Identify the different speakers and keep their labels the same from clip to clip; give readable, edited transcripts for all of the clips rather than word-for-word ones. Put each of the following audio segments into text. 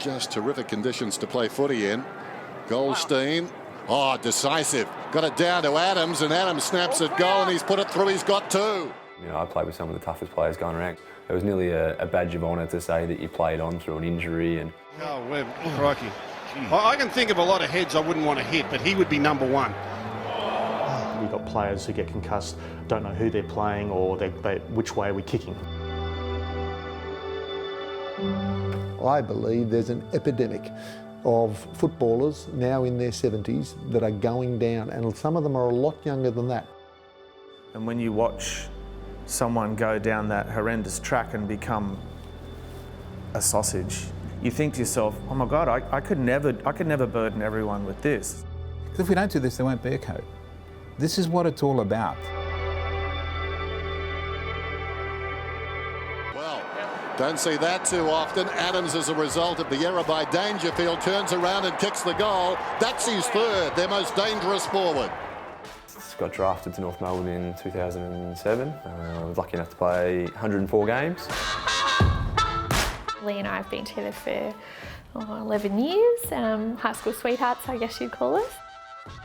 Speaker 1: Just terrific conditions to play footy in. Goldstein. Oh, decisive. Got it down to Adams, and Adams snaps at goal, and he's put it through. He's got two.
Speaker 2: You know, I played with some of the toughest players going around. It was nearly a badge of honour to say that you played on through an injury. And
Speaker 3: oh, Webb, crikey. I can think of a lot of heads I wouldn't want to hit, but he would be number one.
Speaker 4: We've got players who get concussed, don't know who they're playing or which way are we kicking.
Speaker 5: I believe there's an epidemic of footballers now in their 70s that are going down, and some of them are a lot younger than that.
Speaker 6: And when you watch someone go down that horrendous track and become a sausage, you think to yourself, oh my God, I could never burden everyone with this.
Speaker 7: Because if we don't do this, there won't be a code. This is what it's all about.
Speaker 1: Well, don't see that too often. Adams, as a result of the error by Dangerfield, turns around and kicks the goal. That's his third, their most dangerous forward.
Speaker 2: got drafted to North Melbourne in 2007. I was lucky enough to play 104 games.
Speaker 8: Lee and I have been together for 11 years, high school sweethearts, I guess you'd call us.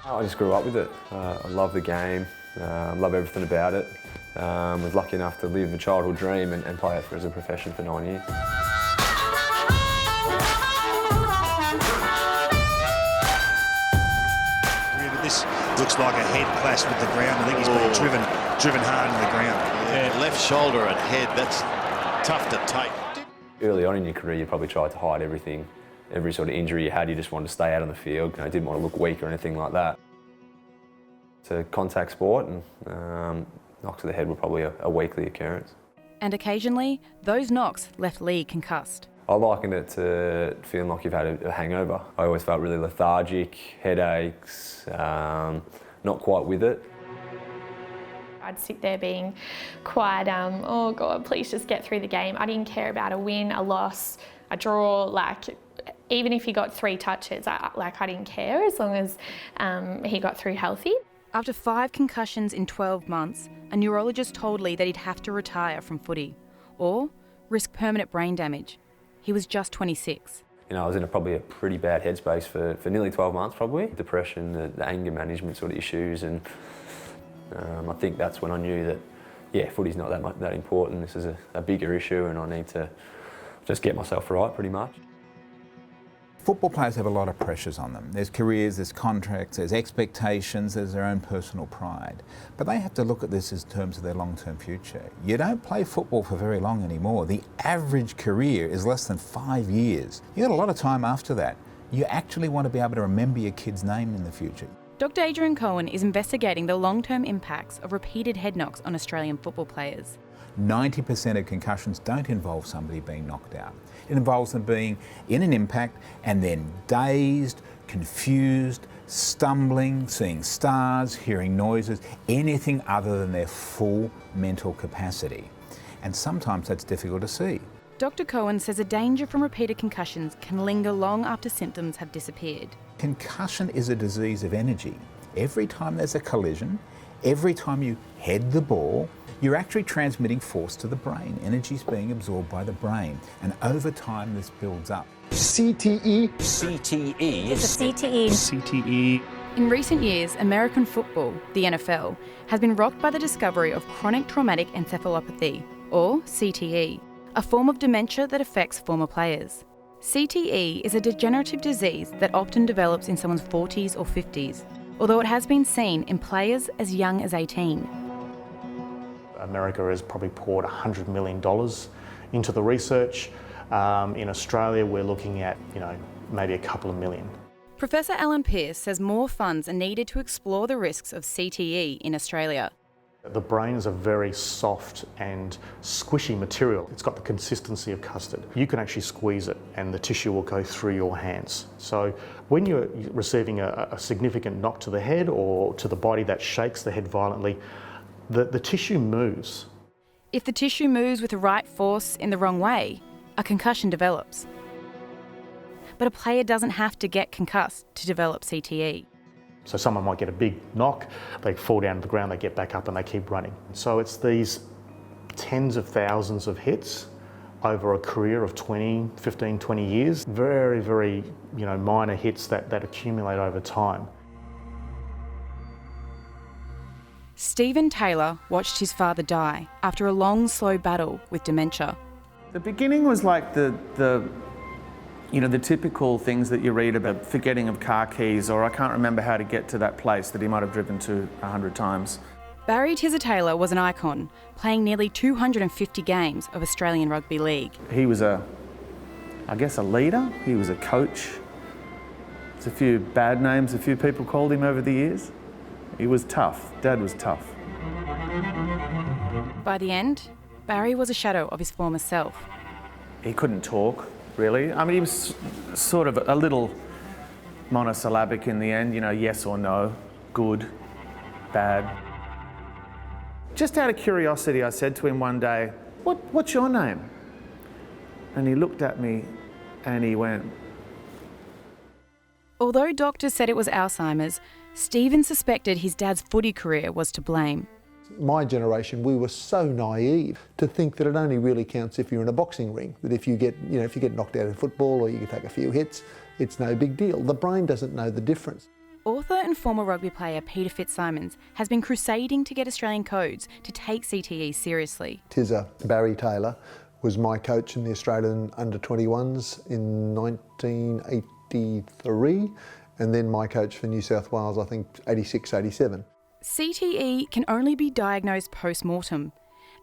Speaker 2: I just grew up with it. I love the game, love everything about it. Was lucky enough to live a childhood dream and play it as a profession for 9 years.
Speaker 9: This looks like a head clash with the ground. I think he's been driven hard in the ground.
Speaker 10: Yeah, left shoulder and head, that's tough to take.
Speaker 2: Early on in your career, you probably tried to hide everything. Every sort of injury you had, you just wanted to stay out on the field. You know, didn't want to look weak or anything like that. It's a contact sport, and knocks to the head were probably a weekly occurrence.
Speaker 11: And occasionally, those knocks left Lee concussed.
Speaker 2: I likened it to feeling like you've had a hangover. I always felt really lethargic, headaches, not quite with it.
Speaker 8: I'd sit there being quite, oh God, please just get through the game. I didn't care about a win, a loss, a draw, like even if he got 3 touches, I didn't care as long as he got through healthy.
Speaker 11: After 5 concussions in 12 months, a neurologist told Lee that he'd have to retire from footy or risk permanent brain damage. He was just 26.
Speaker 2: You know, I was in probably a pretty bad headspace for nearly 12 months probably. Depression, the anger management sort of issues, and I think that's when I knew that, yeah, footy's not that important. This is a bigger issue and I need to just get myself right pretty much.
Speaker 7: Football players have a lot of pressures on them. There's careers, there's contracts, there's expectations, there's their own personal pride. But they have to look at this in terms of their long-term future. You don't play football for very long anymore. The average career is less than 5 years. You've got a lot of time after that. You actually want to be able to remember your kid's name in the future.
Speaker 11: Dr. Adrian Cohen is investigating the long-term impacts of repeated head knocks on Australian football players.
Speaker 7: 90% of concussions don't involve somebody being knocked out. It involves them being in an impact and then dazed, confused, stumbling, seeing stars, hearing noises, anything other than their full mental capacity. And sometimes that's difficult to see.
Speaker 11: Dr. Cohen says a danger from repeated concussions can linger long after symptoms have disappeared.
Speaker 7: Concussion is a disease of energy. Every time there's a collision, every time you head the ball, you're actually transmitting force to the brain. Energy's being absorbed by the brain, and over time this builds up.
Speaker 5: CTE.
Speaker 10: CTE.
Speaker 11: It's a CTE.
Speaker 9: CTE.
Speaker 11: In recent years, American football, the NFL, has been rocked by the discovery of chronic traumatic encephalopathy, or CTE, a form of dementia that affects former players. CTE is a degenerative disease that often develops in someone's 40s or 50s, although it has been seen in players as young as 18.
Speaker 4: America has probably poured $100 million into the research. In Australia, we're looking at, maybe a couple of million.
Speaker 11: Professor Alan Pearce says more funds are needed to explore the risks of CTE in Australia.
Speaker 4: The brain is a very soft and squishy material. It's got the consistency of custard. You can actually squeeze it and the tissue will go through your hands. So when you're receiving a significant knock to the head or to the body that shakes the head violently, the tissue moves.
Speaker 11: If the tissue moves with the right force in the wrong way, a concussion develops. But a player doesn't have to get concussed to develop CTE.
Speaker 4: So someone might get a big knock, they fall down to the ground, they get back up and they keep running. So it's these tens of thousands of hits over a career of 15, 20 years. Very, very, minor hits that accumulate over time.
Speaker 11: Stephen Taylor watched his father die after a long, slow battle with dementia.
Speaker 6: The beginning was like the typical things that you read about, forgetting of car keys, or I can't remember how to get to that place that he might have driven to 100 times.
Speaker 11: Barry Tizza-Taylor was an icon, playing nearly 250 games of Australian Rugby League.
Speaker 6: He was a leader, he was a coach. There's a few bad names a few people called him over the years. He was tough. Dad was tough.
Speaker 11: By the end, Barry was a shadow of his former self.
Speaker 6: He couldn't talk, really. I mean, he was sort of a little monosyllabic in the end, yes or no, good, bad. Just out of curiosity, I said to him one day, what's your name? And he looked at me and he went.
Speaker 11: Although doctors said it was Alzheimer's, Stephen suspected his dad's footy career was to blame.
Speaker 5: My generation, we were so naive to think that it only really counts if you're in a boxing ring, that if you get knocked out in football or you can take a few hits, it's no big deal. The brain doesn't know the difference.
Speaker 11: Author and former rugby player Peter Fitzsimons has been crusading to get Australian codes to take CTE seriously.
Speaker 5: Tizza Barry Taylor was my coach in the Australian under-21s in 1983, and then my coach for New South Wales, I think, 86, 87.
Speaker 11: CTE can only be diagnosed post-mortem,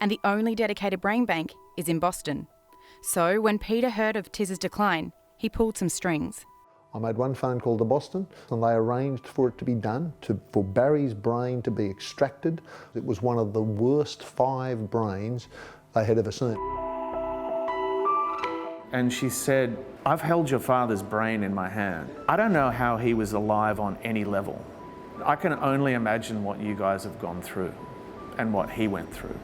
Speaker 11: and the only dedicated brain bank is in Boston. So when Peter heard of Tizza's decline, he pulled some strings.
Speaker 5: I made one phone call to Boston and they arranged for it to be done, for Barry's brain to be extracted. It was one of the worst 5 brains they had ever seen.
Speaker 6: And she said, I've held your father's brain in my hand. I don't know how he was alive on any level. I can only imagine what you guys have gone through and what he went through.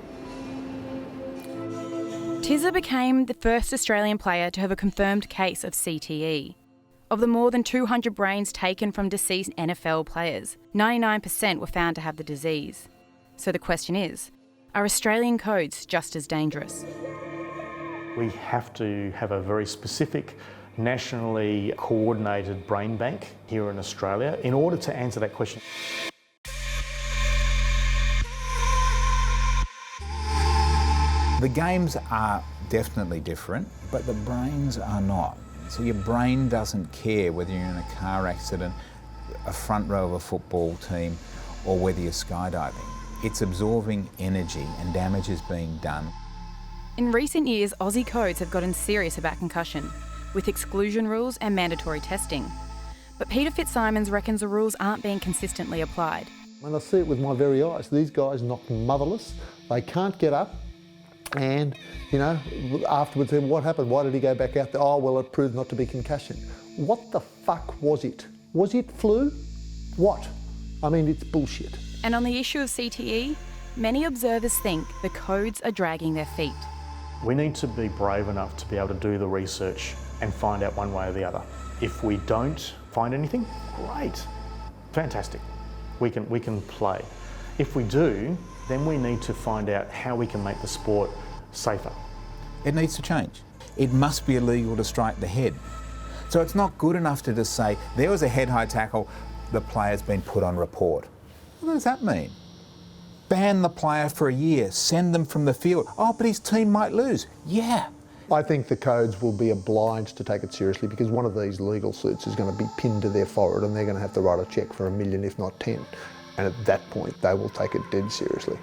Speaker 11: Tizza became the first Australian player to have a confirmed case of CTE. Of the more than 200 brains taken from deceased NFL players, 99% were found to have the disease. So the question is, are Australian codes just as dangerous?
Speaker 4: We have to have a very specific, nationally coordinated brain bank here in Australia in order to answer that question.
Speaker 7: The games are definitely different, but the brains are not. So your brain doesn't care whether you're in a car accident, a front row of a football team, or whether you're skydiving. It's absorbing energy and damage is being done.
Speaker 11: In recent years, Aussie codes have gotten serious about concussion, with exclusion rules and mandatory testing. But Peter Fitzsimons reckons the rules aren't being consistently applied.
Speaker 5: And I see it with my very eyes. These guys knocked motherless. They can't get up. And, afterwards, what happened? Why did he go back out there? Oh, well, it proved not to be concussion. What the fuck was it? Was it flu? What? I mean, it's bullshit.
Speaker 11: And on the issue of CTE, many observers think the codes are dragging their feet.
Speaker 4: We need to be brave enough to be able to do the research and find out one way or the other. If we don't find anything, great, fantastic. We can play. If we do, then we need to find out how we can make the sport safer.
Speaker 7: It needs to change. It must be illegal to strike the head. So it's not good enough to just say, there was a head-high tackle, the player's been put on report. What does that mean? Ban the player for a year, send them from the field. Oh, but his team might lose. Yeah.
Speaker 5: I think the codes will be obliged to take it seriously because one of these legal suits is going to be pinned to their forehead and they're going to have to write a cheque for $1 million, if not 10. And at that point, they will take it dead seriously.